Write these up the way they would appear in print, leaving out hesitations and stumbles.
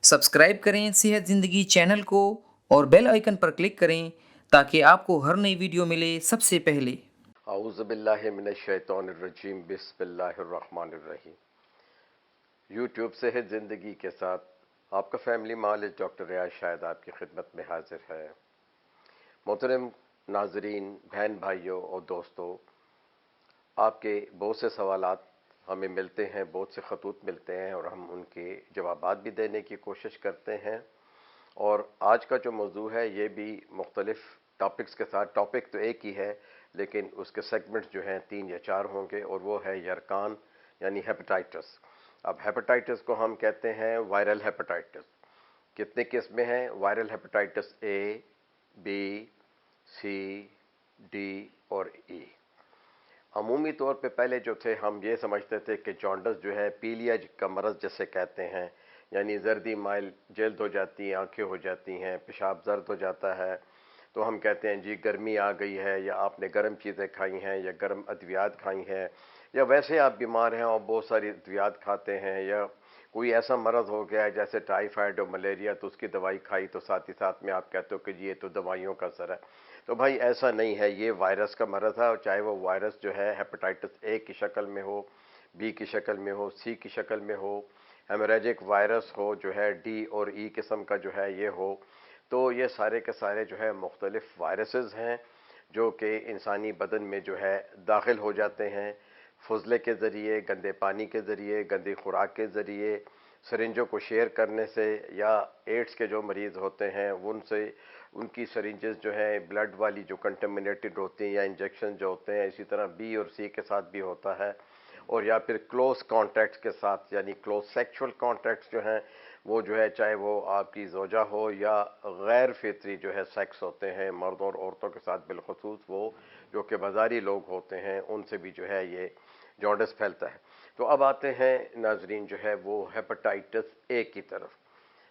Subscribe करें सेहत ज़िंदगी चैनल को और बेल आइकन पर क्लिक करें ताकि आपको हर नई वीडियो मिले सबसे पहले। औज़ु बिल्लाहि मिनश्शैतानिर्रजीम बिस्मिल्लाहिर्रहमानिर्रहीम। यूट्यूब सेहत ज़िंदगी के साथ आपका फैमिली मालिक डॉक्टर रियाज शाहिद आपकी खिदमत में हाजिर है। मोहतरम नाजरीन, बहन भाइयों और दोस्तों, आपके बहुत से सवालात हमें मिलते हैं, बहुत से ख़तूत मिलते हैं और हम उनके जवाबात भी देने की कोशिश करते हैं। और आज का जो मौजू है ये भी मुख्तलिफ टॉपिक्स के साथ, टॉपिक तो एक ही है लेकिन उसके सेगमेंट्स जो हैं 3 या 4 होंगे, और वो है यरकान यानी हेपेटाइटिस। अब हेपेटाइटिस को हम कहते हैं वायरल हेपेटाइटिस। कितने किस्में हैं? Viral hepatitis A, B, C, D और ई। अमूमी तौर पे पहले जो थे हम ये समझते थे कि जॉन्डिस जो है पीलिया का मरज़ जैसे कहते हैं, यानी जर्दी माइल जल्द हो जाती हैं, आंखें हो जाती हैं, पेशाब जर्द हो जाता है, तो हम कहते हैं जी गर्मी आ गई है, या आपने गर्म चीज़ें खाई हैं, या गर्म अद्वियात खाई हैं, या वैसे आप बीमार हैं और बहुत सारी अद्वियात खाते हैं, या कोई ऐसा मरज़ हो गया है जैसे टाइफाइड और मलेरिया, तो उसकी दवाई खाई तो साथ ही साथ में आप कहते हो कि जी ये तो दवाइयों का असर है। तो भाई ऐसा नहीं है, ये वायरस का मरज़ है, और चाहे वो वायरस जो है हेपेटाइटिस ए की शक्ल में हो, बी की शक्ल में हो, सी की शक्ल में हो, हेमोरेजिक वायरस हो जो है डी और ई किस्म का जो है ये हो, तो ये सारे के सारे जो है मुख्तलिफ वायरसेस हैं जो कि इंसानी बदन में जो है दाखिल हो जाते हैं फजले के ज़रिए, गंदे पानी के ज़रिए, गंदी खुराक के ज़रिए, सरिंजों को शेयर करने से, या एड्स के जो मरीज़ होते हैं उनसे उनकी सरिंजेस जो है ब्लड वाली जो कंटेमिनेटेड होती हैं, या इंजेक्शन जो होते हैं, इसी तरह बी और सी के साथ भी होता है, और या फिर क्लोज कॉन्टैक्ट्स के साथ, यानी क्लोज सेक्सुअल कॉन्टैक्ट्स जो हैं वो जो है चाहे वो आपकी ज़ौजा हो या गैर फितरी जो है सेक्स होते हैं मर्द और औरतों के साथ, बिलखसूस वो जो कि बाज़ारी लोग होते हैं उनसे भी जो है ये जॉन्डिस फैलता है। तो अब आते हैं नाजरीन जो है वो हेपेटाइटिस ए की तरफ।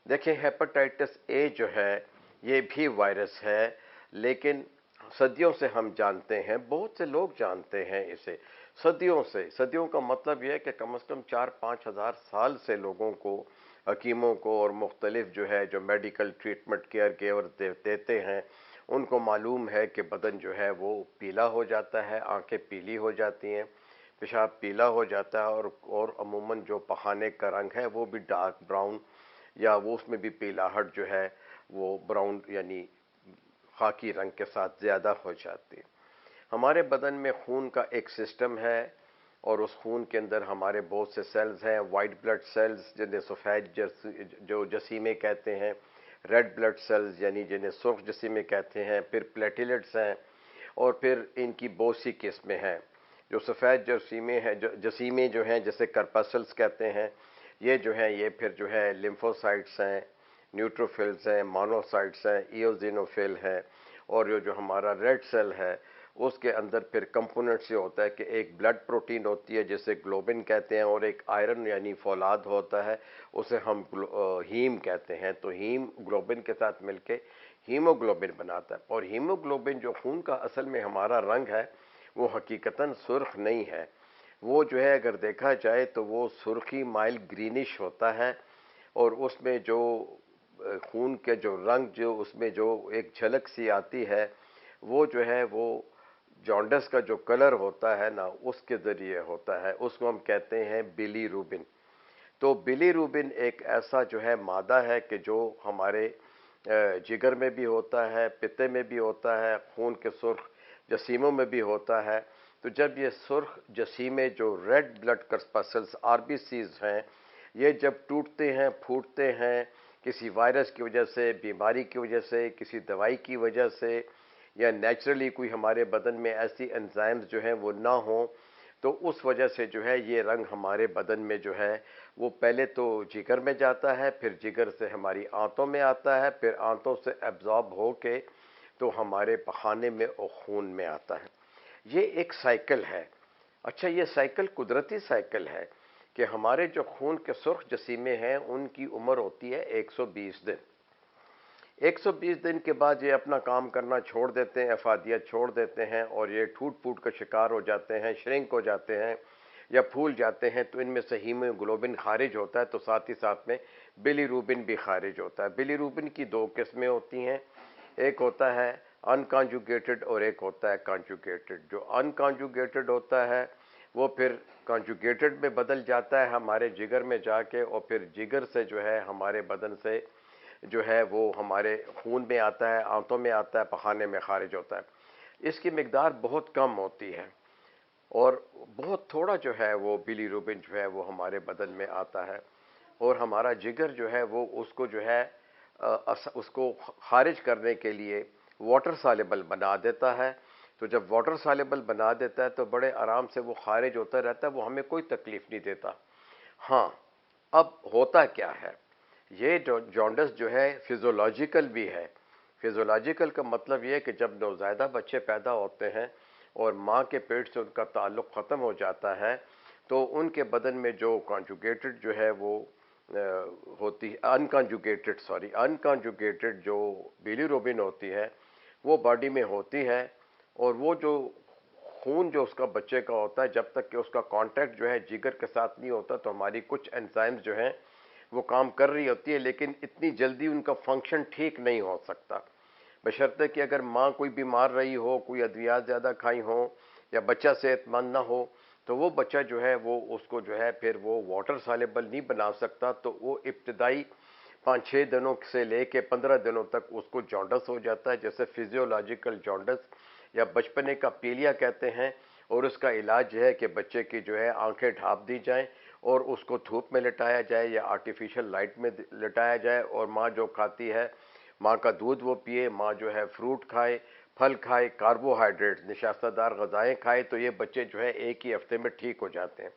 देखिए हेपेटाइटिस ए जो है ये भी वायरस है, लेकिन सदियों से हम जानते हैं, बहुत से लोग जानते हैं इसे सदियों से। सदियों का मतलब यह है कि कम से कम 4-5 हज़ार साल से लोगों को, हकीमों को और मुख्तलिफ जो है जो मेडिकल ट्रीटमेंट केयर गिवर देते हैं उनको मालूम है कि बदन जो है वो पीला हो जाता है, आंखें पीली हो जाती हैं, पेशाब पीला हो जाता है, और अमूमन जो पखाने का रंग है वो भी डार्क ब्राउन, या वो उसमें भी पीलाहट जो है वो ब्राउन यानी खाकी रंग के साथ ज़्यादा हो जाती है। हमारे बदन में खून का एक सिस्टम है, और उस खून के अंदर हमारे बहुत से सेल्स हैं, वाइट ब्लड सेल्स जिन्हें सफ़ेद जो जसीमें कहते हैं, रेड ब्लड सेल्स यानी जिन्हें सुर्ख जसीमें कहते हैं, फिर प्लेटिलेट्स हैं, और फिर इनकी बहुत सी किस्में हैं। जो सफ़ेद जसीमें हैं, जसीमें जो हैं जैसे करपसल्स कहते हैं, ये जो हैं ये फिर जो है लिम्फोसाइट्स हैं, न्यूट्रोफिल्स हैं, मोनोसाइट्स हैं, इओजिनोफिल है, और जो हमारा रेड सेल है उसके अंदर फिर कंपोनेंट्स ये होता है कि एक ब्लड प्रोटीन होती है जिसे ग्लोबिन कहते हैं, और एक आयरन यानी फौलाद होता है उसे हम हीम कहते हैं। तो हीम ग्लोबिन के साथ मिलके हीमोग्लोबिन बनाता है, और हीमोग्लोबिन जो खून का असल में हमारा रंग है वो हकीकतन सुर्ख नहीं है। वो जो है अगर देखा जाए तो वो सुर्खी माइल ग्रीनिश होता है, और उसमें जो खून के जो रंग जो उसमें जो एक झलक सी आती है वो जो है वो जॉन्डिस का जो कलर होता है ना उसके ज़रिए होता है, उसको हम कहते हैं बिलीरुबिन। तो बिलीरुबिन एक ऐसा जो है मादा है कि जो हमारे जिगर में भी होता है, पित्ते में भी होता है, खून के सुर्ख जसीमों में भी होता है। तो जब ये सुर्ख जसीमें जो रेड ब्लड करस्पसल्स आरबीसीज हैं, ये जब टूटते हैं, फूटते हैं किसी वायरस की वजह से, बीमारी की वजह से, किसी दवाई की वजह से, या नेचुरली कोई हमारे बदन में ऐसी एंजाइम्स जो हैं वो ना हो, तो उस वजह से जो है ये रंग हमारे बदन में जो है वो पहले तो जिगर में जाता है, फिर जिगर से हमारी आंतों में आता है, फिर आंतों से एब्जॉर्ब हो के तो हमारे पखाने में और खून में आता है। ये एक साइकिल है। अच्छा, ये साइकिल कुदरती साइकिल है कि हमारे जो खून के सुर्ख जसीमें हैं उनकी उम्र होती है 120 दिन। 120 दिन के बाद ये अपना काम करना छोड़ देते हैं, अफादियत छोड़ देते हैं, और ये टूट फूट का शिकार हो जाते हैं, श्रिंक हो जाते हैं या फूल जाते हैं। तो इनमें से हीमोग्लोबिन खारिज होता है, तो साथ ही साथ में बिलीरुबिन भी खारिज होता है। बिलीरुबिन की दो किस्में होती हैं, एक होता है अनकॉन्जुगेटेड और एक होता है कॉन्जुगेटेड। जो अनकॉन्जुगेटेड होता है वो फिर कॉन्जुगेटेड में बदल जाता है हमारे जिगर में जाके, और फिर जिगर से जो है हमारे बदन से जो है वो हमारे खून में आता है, आंतों में आता है, पखाने में खारिज होता है। इसकी मिकदार बहुत कम होती है और बहुत थोड़ा जो है वो बिलीरुबिन जो है वो हमारे बदन में आता है, और हमारा जिगर जो है वो उसको जो है उसको खारिज करने के लिए वाटर सॉल्युबल बना देता है। तो जब वाटर सॉल्युबल बना देता है तो बड़े आराम से वो खारिज होता रहता है, वो हमें कोई तकलीफ नहीं देता। हाँ, अब होता क्या है, ये जॉन्डिस जो है फिजियोलॉजिकल भी है। फिजियोलॉजिकल का मतलब ये है कि जब नौज़ायदा बच्चे पैदा होते हैं और माँ के पेट से उनका ताल्लुक़ ख़त्म हो जाता है, तो उनके बदन में जो कॉन्जुगेटेड जो है वो होती है, अनकॉन्जुगेटेड जो बिलीरुबिन होती है वो बॉडी में होती है, और वो जो खून जो उसका बच्चे का होता है, जब तक कि उसका कांटेक्ट जो है जिगर के साथ नहीं होता तो हमारी कुछ एंजाइम्स जो हैं वो काम कर रही होती है, लेकिन इतनी जल्दी उनका फंक्शन ठीक नहीं हो सकता, बशर्ते कि अगर माँ कोई बीमार रही हो, कोई अद्वियात ज़्यादा खाई हो, या बच्चा सेहतमंद ना हो, तो वो बच्चा जो है वो उसको जो है फिर वो वाटर सॉल्युबल नहीं बना सकता। तो वो इब्तदाई 5-6 दिनों से लेके 15 दिनों तक उसको जॉन्डिस हो जाता है, जैसे फिजियोलॉजिकल जॉन्डिस या बचपने का पीलिया कहते हैं। और उसका इलाज है कि बच्चे की जो है आंखें ढाँप दी जाएं और उसको धूप में लिटाया जाए या आर्टिफिशियल लाइट में लिटाया जाए, और माँ जो खाती है, माँ का दूध वो पिए, माँ जो है फ्रूट खाए, फल खाए, कार्बोहाइड्रेट्स निशास्तदार ग़िज़ाएँ खाए, तो ये बच्चे जो है एक ही हफ्ते में ठीक हो जाते हैं।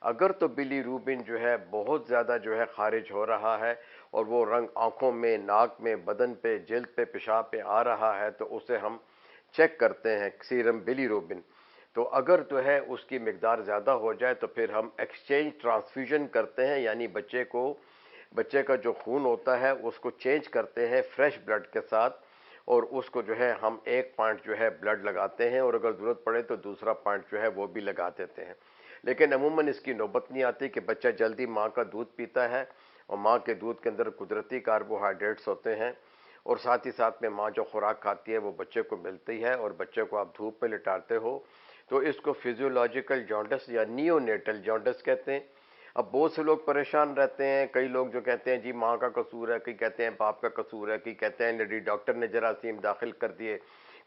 अगर तो बिलीरुबिन जो है बहुत ज़्यादा जो है खारिज हो रहा है और वो रंग आँखों में, नाक में, बदन पे, जिल्द पे, पेशाब पे आ रहा है, तो उसे हम चेक करते हैं सीरम बिलीरुबिन। तो अगर जो है उसकी मिकदार ज़्यादा हो जाए तो फिर हम एक्सचेंज ट्रांसफ्यूजन करते हैं, यानी बच्चे का जो खून होता है उसको चेंज करते हैं फ्रेश ब्लड के साथ, और उसको जो है हम एक पॉइंट जो है ब्लड लगाते हैं, और अगर ज़रूरत पड़े तो दूसरा पॉइंट जो है वो भी लगा देते हैं। लेकिन अमूमन इसकी नौबत नहीं आती कि बच्चा जल्दी माँ का दूध पीता है, और माँ के दूध के अंदर कुदरती कार्बोहाइड्रेट्स होते हैं, और साथ ही साथ में माँ जो खुराक खाती है वो बच्चे को मिलती है, और बच्चे को आप धूप में लिटाते हो, तो इसको फिजियोलॉजिकल जॉन्डिस या नियोनेटल जॉन्डिस कहते हैं। अब बहुत से लोग परेशान रहते हैं, कई लोग जो कहते हैं जी माँ का कसूर है, कई कहते हैं बाप का कसूर है, कई कहते हैं लेडी डॉक्टर ने जरासीम दाखिल कर दिए,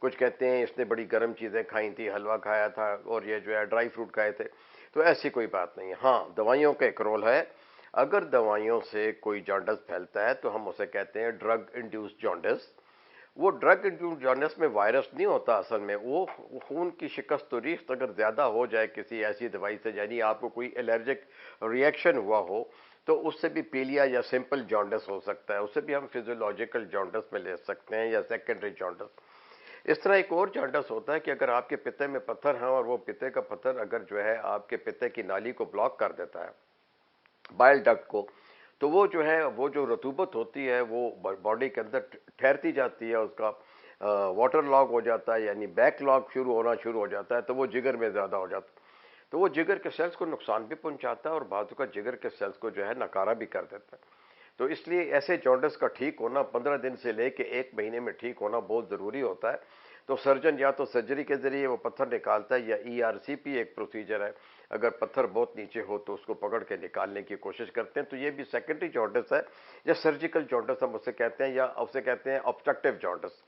कुछ कहते हैं इसने बड़ी गर्म चीज़ें खाई थी, हलवा खाया था और ये जो है ड्राई फ्रूट खाए थे। तो ऐसी कोई बात नहीं है। हाँ, दवाइयों का एक रोल है। अगर दवाइयों से कोई जॉन्डिस फैलता है तो हम उसे कहते हैं ड्रग इंड्यूस्ड जॉन्डिस। वो ड्रग इंड्यूस्ड जॉन्डिस में वायरस नहीं होता, असल में वो खून की शिकस्त रीख्त अगर ज़्यादा हो जाए किसी ऐसी दवाई से, यानी आपको कोई एलर्जिक रिएक्शन हुआ हो, तो उससे भी पीलिया या सिंपल जॉन्डिस हो सकता है, उससे भी हम फिजियोलॉजिकल जॉन्डिस में ले सकते हैं या सेकेंडरी जॉन्डिस। इस तरह एक और जॉन्डिस होता है कि अगर आपके पित्ते में पत्थर हैं और वो पित्ते का पत्थर अगर जो है आपके पित्ते की नाली को ब्लॉक कर देता है, बाइल डक्ट को, तो वो जो है वो जो रतूबत होती है वो बॉडी के अंदर ठहरती जाती है, उसका वाटर लॉग हो जाता है, यानी बैक लॉग शुरू हो जाता है, तो वो जिगर में ज़्यादा हो जाता है, तो वो जिगर के सेल्स को नुकसान भी पहुंचाता है और बाजू का जिगर के सेल्स को जो है नकारा भी कर देता है। तो इसलिए ऐसे जॉन्डिस का ठीक होना 15 दिन से लेके 1 महीने में ठीक होना बहुत ज़रूरी होता है। तो सर्जन या तो सर्जरी के ज़रिए वो पत्थर निकालता है, या ERCP एक प्रोसीजर है, अगर पत्थर बहुत नीचे हो तो उसको पकड़ के निकालने की कोशिश करते हैं। तो ये भी सेकेंडरी जॉन्डिस है, या सर्जिकल जॉन्डिस हम उसे कहते हैं, या उसे कहते हैं ऑब्स्ट्रक्टिव जॉन्डिस।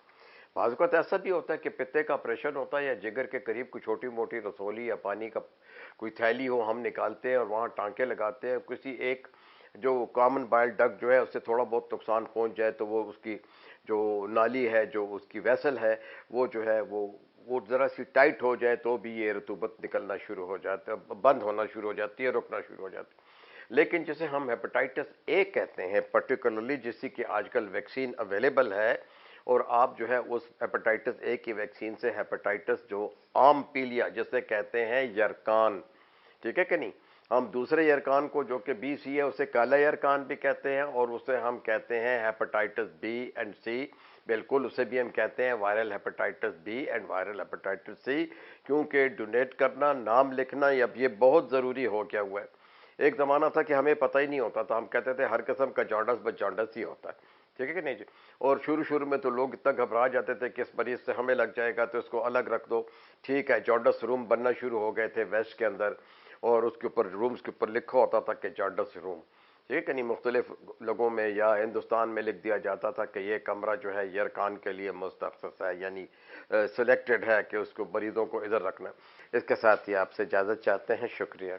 बाज़ वक़्त ऐसा भी होता है कि पित्ते का ऑपरेशन होता है, या जिगर के करीब कोई छोटी मोटी रसोली या पानी का कोई थैली हो, हम निकालते हैं और वहाँ टांके लगाते हैं। किसी एक जो कॉमन बाइल डक्ट जो है उससे थोड़ा बहुत नुकसान पहुँच जाए तो वो उसकी जो नाली है, जो उसकी वेसल है, वो जो है वो ज़रा सी टाइट हो जाए तो भी ये रतूबत निकलना शुरू हो जाता है, बंद होना शुरू हो जाती है, रुकना शुरू हो जाती है। लेकिन जिसे हम हेपेटाइटिस ए कहते हैं पर्टिकुलरली, जिसकी कि आजकल वैक्सीन अवेलेबल है, और आप जो है उस हेपेटाइटिस ए की वैक्सीन से हेपेटाइटिस जो आम पीलिया जिसे कहते हैं यरकान, ठीक है कि नहीं, हम दूसरे यरकान को जो कि BC है उसे काला यरकान भी कहते हैं, और उसे हम कहते हैं हेपेटाइटिस B एंड C, बिल्कुल उसे भी हम कहते हैं viral hepatitis B and viral hepatitis C, क्योंकि डोनेट करना, नाम लिखना अब ये बहुत ज़रूरी हो गया हुआ है। ایک زمانہ تھا کہ ہمیں پتہ ہی نہیں ہوتا تھا، ہم کہتے تھے ہر قسم کا جانڈس بس جانڈس ہی ہوتا ہے، ٹھیک ہے کہ نہیں جی؟ اور شروع میں تو لوگ اتنا گھبرا جاتے تھے کہ اس مریض سے ہمیں لگ جائے گا تو اس کو الگ رکھ دو، ٹھیک ہے، جانڈس روم بننا شروع ہو گئے تھے ویسٹ کے اندر، اور اس کے اوپر رومز کے اوپر لکھا ہوتا تھا کہ جانڈس روم، ٹھیک ہے نہیں، مختلف لوگوں میں یا ہندوستان میں لکھ دیا جاتا تھا کہ یہ کمرہ جو ہے یرکان کے لیے مستخصص ہے، یعنی سلیکٹڈ ہے کہ اس کو مریضوں کو ادھر رکھنا ہے۔ اس کے ساتھ ہی آپ سے اجازت چاہتے ہیں، شکریہ۔